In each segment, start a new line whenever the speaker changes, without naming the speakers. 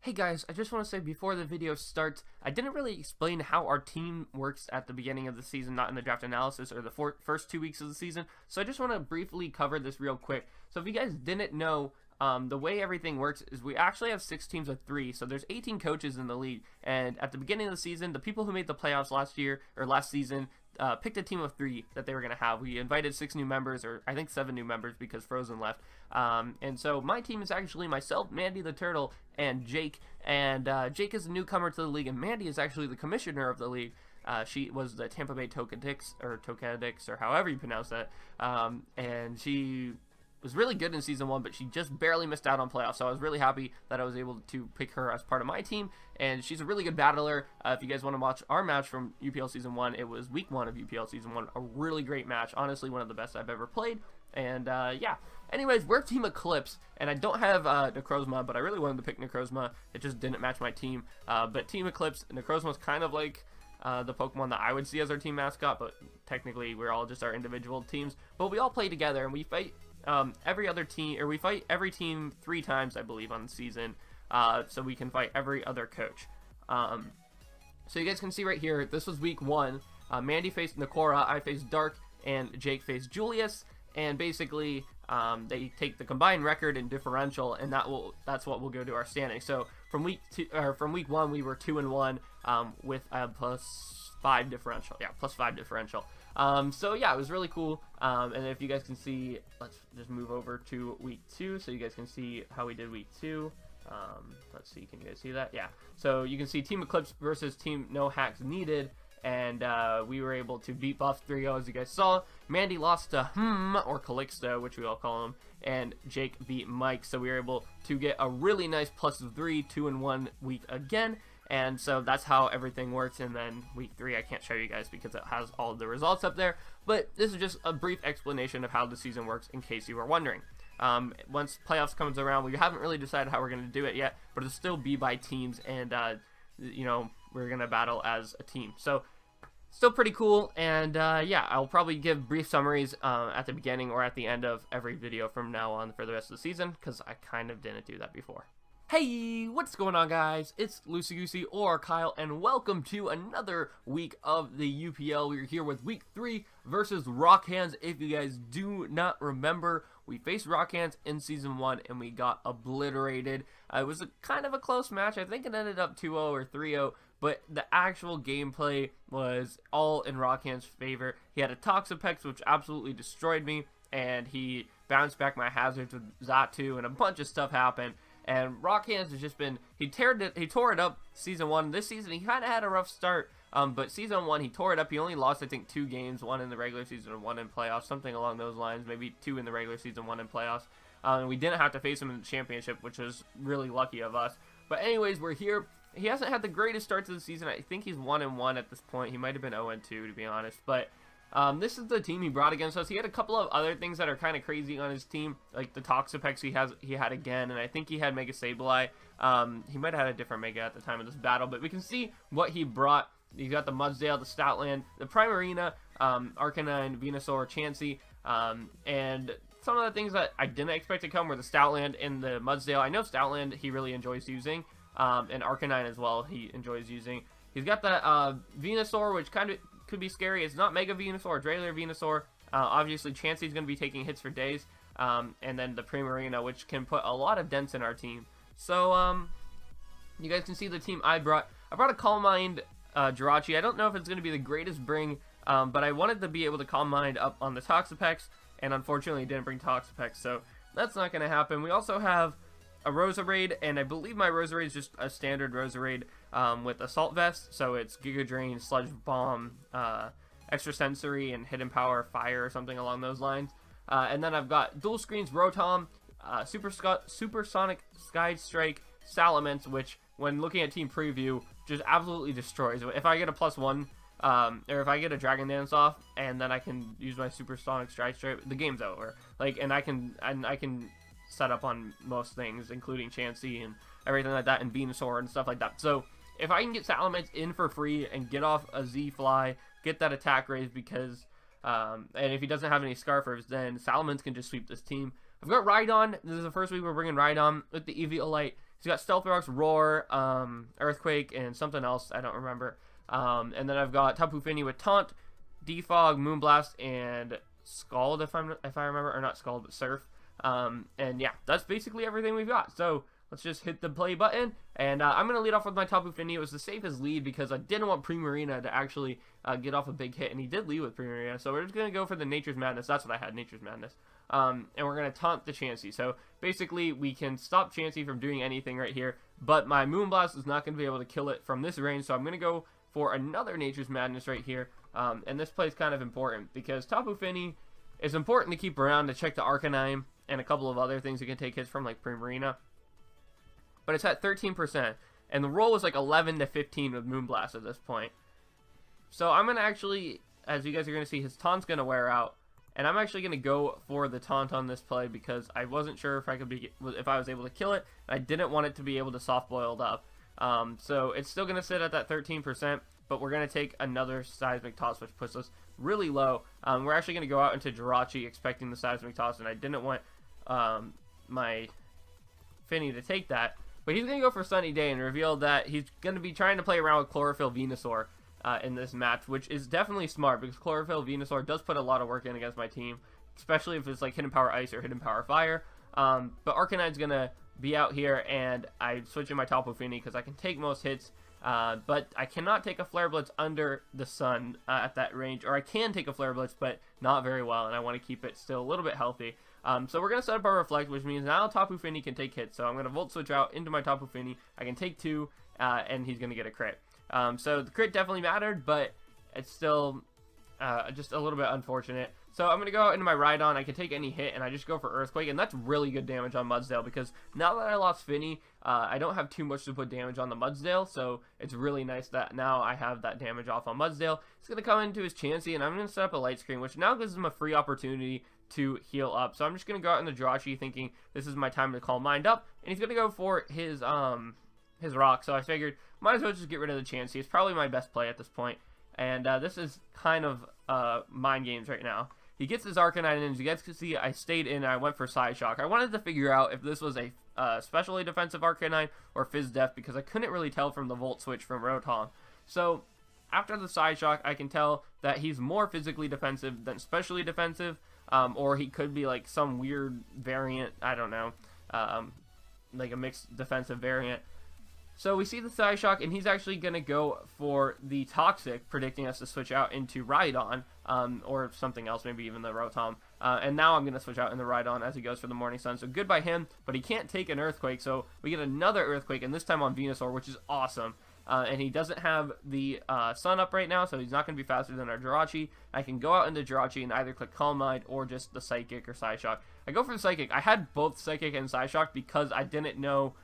Hey guys, I just want to say before the video starts, I didn't really explain how our team works at the beginning of the season, not in the draft analysis or the first 2 weeks of the season, so I just want to briefly cover this real quick. So if you guys didn't know, the way everything works is we actually have 6 teams of 3, so there's 18 coaches in the league, and at the beginning of the season, the people who made the playoffs last season, picked a team of 3 that they were going to have. We invited 6 new members, or I think 7 new members because Frozen left. And so my team is actually myself, Mandy the Turtle, and Jake. And Jake is a newcomer to the league, and Mandy is actually the commissioner of the league. She was the Tampa Bay Tokadix, or however you pronounce that. And she was really good in Season 1, but she just barely missed out on playoffs, so I was really happy that I was able to pick her as part of my team, and she's a really good battler. If you guys want to watch our match from UPL Season 1, it was Week 1 of UPL Season 1, a really great match, honestly one of the best I've ever played, and yeah. Anyways, we're Team Eclipse, and I don't have Necrozma, but I really wanted to pick Necrozma. It just didn't match my team, but Team Eclipse, Necrozma's kind of like the Pokemon that I would see as our team mascot, but technically we're all just our individual teams, but we all play together, and we fight every other team, or we fight every team 3 times, I believe, on the season, so we can fight every other coach. So you guys can see right here, this was week 1. Mandy faced Nakora, I faced Dark, and Jake faced Julius, and basically they take the combined record and differential, and that's what will go to our standing. So from week 1, we were 2-1 with a +5 differential. Yeah, +5 differential. So yeah, it was really cool. And if you guys can see, let's just move over to week 2 so you guys can see how we did week 2. Let's see, can you guys see that? Yeah. So you can see Team Eclipse versus Team No Hacks Needed, and we were able to beat Buff 3-0 as you guys saw. Mandy lost to or Calixto, which we all call him, and Jake beat Mike, so we were able to get a really nice +3, 2-1 week again. And so that's how everything works. And then week 3, I can't show you guys because it has all of the results up there, but this is just a brief explanation of how the season works in case you were wondering. Once playoffs comes around, we haven't really decided how we're going to do it yet, but it'll still be by teams, and you know, we're going to battle as a team. So still pretty cool. And yeah, I'll probably give brief summaries at the beginning or at the end of every video from now on for the rest of the season, because I kind of didn't do that before. Hey, what's going on, guys? It's LuceyGoosey or Kyle, and welcome to another week of the UPL. We're here with week 3 versus Rockhands. If you guys do not remember, we faced Rockhands in Season 1, and we got obliterated. It was kind of a close match. I think it ended up 2-0 or 3-0, but the actual gameplay was all in Rockhands' favor. He had a Toxapex, which absolutely destroyed me, and he bounced back my hazards with Xatu, and a bunch of stuff happened. And Rockhands has just been, he tore it up Season 1. This season, he kind of had a rough start, but Season 1, he tore it up. He only lost, I think, 2 games, 1 in the regular season and 1 in playoffs, something along those lines, maybe 2 in the regular season, 1 in playoffs. And we didn't have to face him in the championship, which was really lucky of us. But anyways, we're here. He hasn't had the greatest start to the season. I think he's 1-1 at this point. He might have been 0-2, to be honest, but this is the team he brought against us. He had a couple of other things that are kind of crazy on his team, like the Toxapex he had again, and I think he had Mega Sableye. He might have had a different Mega at the time of this battle, but we can see what he brought. He's got the Mudsdale, the Stoutland, the Primarina, Arcanine, Venusaur, Chansey, and some of the things that I didn't expect to come were the Stoutland and the Mudsdale. I know Stoutland he really enjoys using, and Arcanine as well he enjoys using. He's got the Venusaur, which kind of could be scary. It's not Mega Venusaur or Drailer Venusaur. Obviously, Chansey's going to be taking hits for days. And then the Primarina, which can put a lot of dents in our team. So, you guys can see the team I brought. I brought a Calm Mind Jirachi. I don't know if it's going to be the greatest bring, but I wanted to be able to Calm Mind up on the Toxapex, and unfortunately, it didn't bring Toxapex, so that's not going to happen. We also have a Roserade, and I believe my Roserade is just a standard Roserade with Assault Vest, so it's Giga Drain, Sludge Bomb, Extra Sensory, and Hidden Power Fire or something along those lines. And then I've got Dual Screens Rotom, Supersonic Sky Strike, Salamence, which when looking at Team Preview just absolutely destroys. If I get a +1, or if I get a Dragon Dance off, and then I can use my Supersonic Sky Strike, the game's over. Like, and I can set up on most things, including Chansey and everything like that, and Venusaur and stuff like that. So if I can get Salamence in for free and get off a Z-Fly, get that attack raise, because and if he doesn't have any Scarfers, then Salamence can just sweep this team. I've got Rhydon. This is the first week we're bringing Rhydon with the Eviolite, He's got Stealth Rocks, Roar, Earthquake, and something else I don't remember. And then I've got Tapu Fini with Taunt, Defog, Moonblast, and Scald, if I remember, or not Scald, but Surf. And yeah, that's basically everything we've got. So let's just hit the play button, and I'm going to lead off with my Tapu Fini. It was the safest lead because I didn't want Primarina to actually get off a big hit, and he did lead with Primarina. So we're just going to go for the Nature's Madness. That's what I had, Nature's Madness. And we're going to taunt the Chansey. So basically, we can stop Chansey from doing anything right here, but my Moonblast is not going to be able to kill it from this range, so I'm going to go for another Nature's Madness right here. And this play is kind of important because Tapu Fini is important to keep around to check the Arcanine and a couple of other things you can take hits from, like Primarina. But it's at 13%, and the roll was like 11 to 15 with Moonblast at this point. So I'm going to actually, as you guys are going to see, his Taunt's going to wear out, and I'm actually going to go for the Taunt on this play because I wasn't sure if I was able to kill it, and I didn't want it to be able to soft-boiled up. So it's still going to sit at that 13%, but we're going to take another Seismic Toss, which puts us really low. We're actually going to go out into Jirachi expecting the Seismic Toss, and I didn't want my Fini to take that. But he's going to go for Sunny Day and reveal that he's going to be trying to play around with Chlorophyll Venusaur in this match, which is definitely smart because Chlorophyll Venusaur does put a lot of work in against my team, especially if it's like Hidden Power Ice or Hidden Power Fire. But Arcanine's going to be out here, and I switch in my Tapu Fini because I can take most hits, but I cannot take a Flare Blitz under the sun at that range, or I can take a Flare Blitz, but not very well, and I want to keep it still a little bit healthy. So we're going to set up our Reflect, which means now Tapu Fini can take hits. So I'm going to Volt Switch out into my Tapu Fini. I can take 2, and he's going to get a crit. So the crit definitely mattered, but it's still just a little bit unfortunate. So I'm going to go out into my Rhydon. I can take any hit, and I just go for Earthquake, and that's really good damage on Mudsdale, because now that I lost Fini, I don't have too much to put damage on the Mudsdale, so it's really nice that now I have that damage off on Mudsdale. He's going to come into his Chansey, and I'm going to set up a Light Screen, which now gives him a free opportunity to heal up. So I'm just going to go out in the Jirachi thinking this is my time to call Mind Up, and he's going to go for his Rock, so I figured might as well just get rid of the Chansey. It's probably my best play at this point, and this is kind of mind games right now. He gets his Arcanine in. As you guys can see, I stayed in and I went for Psy Shock. I wanted to figure out if this was a specially defensive Arcanine or Fizz Def because I couldn't really tell from the Volt Switch from Rotom. So after the Psy Shock, I can tell that he's more physically defensive than specially defensive, or he could be like some weird variant, I don't know, like a mixed defensive variant. So we see the Psy Shock, and he's actually going to go for the Toxic, predicting us to switch out into Rhydon, or something else, maybe even the Rotom. And now I'm going to switch out in the Rhydon as he goes for the Morning Sun. So good by him, but he can't take an Earthquake, so we get another Earthquake, and this time on Venusaur, which is awesome. And he doesn't have the Sun up right now, so he's not going to be faster than our Jirachi. I can go out into Jirachi and either click Calm Mind or just the Psychic or Psy Shock. I go for the Psychic. I had both Psychic and Psy Shock because I didn't know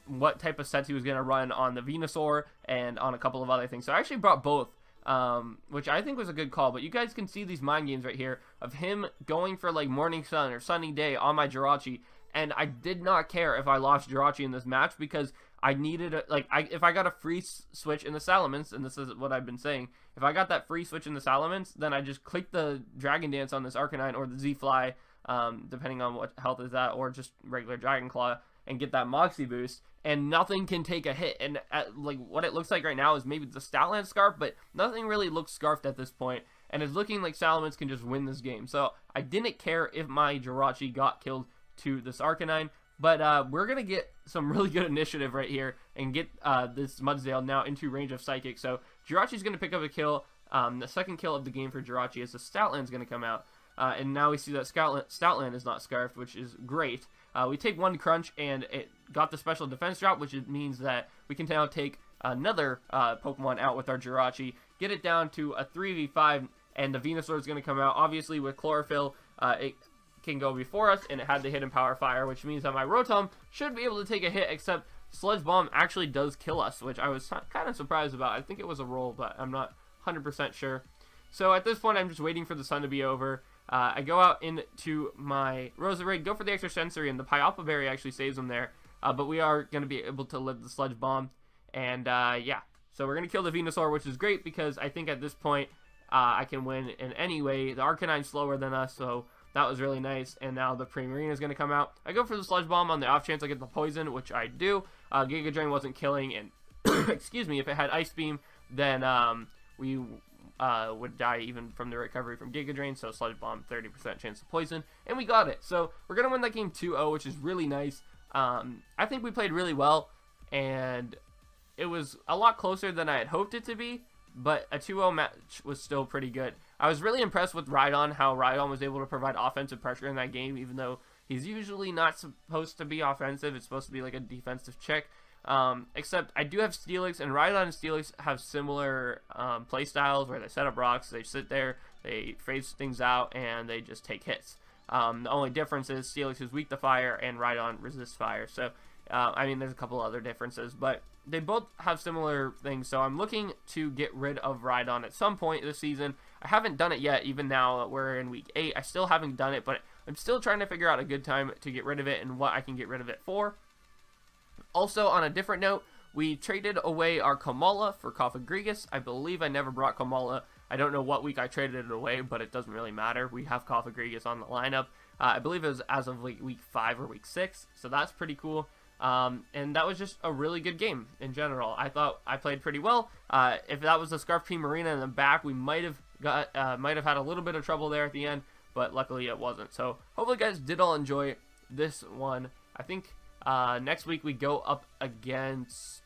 what type of sets he was going to run on the Venusaur and on a couple of other things. So I actually brought both, which I think was a good call. But you guys can see these mind games right here of him going for like Morning Sun or Sunny Day on my Jirachi. And I did not care if I lost Jirachi in this match because I needed if I got a free switch in the Salamence, and this is what I've been saying, if I got that free switch in the Salamence, then I just click the Dragon Dance on this Arcanine or the Z-Fly, depending on what health is that, or just regular Dragon Claw, and get that Moxie boost, and nothing can take a hit. And like what it looks like right now is maybe the Stoutland Scarf, but nothing really looks scarfed at this point, and it's looking like Salamence can just win this game. So I didn't care if my Jirachi got killed to this Arcanine, but we're gonna get some really good initiative right here and get this Mudsdale now into range of Psychic. So Jirachi's gonna pick up a kill, the second kill of the game for Jirachi, as the Stoutland's gonna come out. And now we see that Stoutland is not scarfed, which is great. We take one Crunch, and it got the special defense drop, which means that we can now take another Pokemon out with our Jirachi, get it down to a 3v5, and the Venusaur is going to come out. Obviously, with Chlorophyll, it can go before us, and it had the Hidden Power Fire, which means that my Rotom should be able to take a hit, except Sludge Bomb actually does kill us, which I was kind of surprised about. I think it was a roll, but I'm not 100% sure. So at this point, I'm just waiting for the sun to be over. I go out into my Roserade, go for the extra sensory, and the Pyalpa Berry actually saves him there. But we are going to be able to live the Sludge Bomb. And yeah, so we're going to kill the Venusaur, which is great because I think at this point I can win in any way. The Arcanine's slower than us, so That was really nice. And now the Primarina is going to come out. I go for the Sludge Bomb on the off chance I get the poison, which I do. Giga Drain wasn't killing, and excuse me, if it had Ice Beam, then we would die even from the recovery from Giga Drain. So Sludge Bomb, 30% chance of poison, and we got it. So we're going to win that game 2-0, which is really nice. I think we played really well, and it was a lot closer than I had hoped it to be, but a 2-0 match was still pretty good. I was really impressed with Rhydon, how Rhydon was able to provide offensive pressure in that game, even though he's usually not supposed to be offensive. It's supposed to be like a defensive check. Except I do have Steelix, and Rhydon and Steelix have similar play styles where they set up rocks, they sit there, they phase things out, and they just take hits. The only difference is Steelix is weak to fire, and Rhydon resists fire. So, I mean, there's a couple other differences, but they both have similar things. So I'm looking to get rid of Rhydon at some point this season. I haven't done it yet, even now that we're in week 8. I still haven't done it, but I'm still trying to figure out a good time to get rid of it and what I can get rid of it for. Also, on a different note, we traded away our Kamala for Cofagrigus. I believe I never brought Kamala. I don't know what week I traded it away, but it doesn't really matter. We have Cofagrigus on the lineup. I believe it was as of like week 5 or week 6, so that's pretty cool. And that was just a really good game in general. I thought I played pretty well. If that was the Scarf Team Marina in the back, we might have had a little bit of trouble there at the end, but luckily it wasn't. So hopefully you guys did all enjoy this one. I think next week we go up against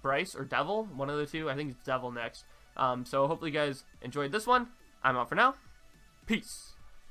Bryce or Devil, one of the two. I think it's Devil next. So hopefully you guys enjoyed this one. I'm out for now. Peace.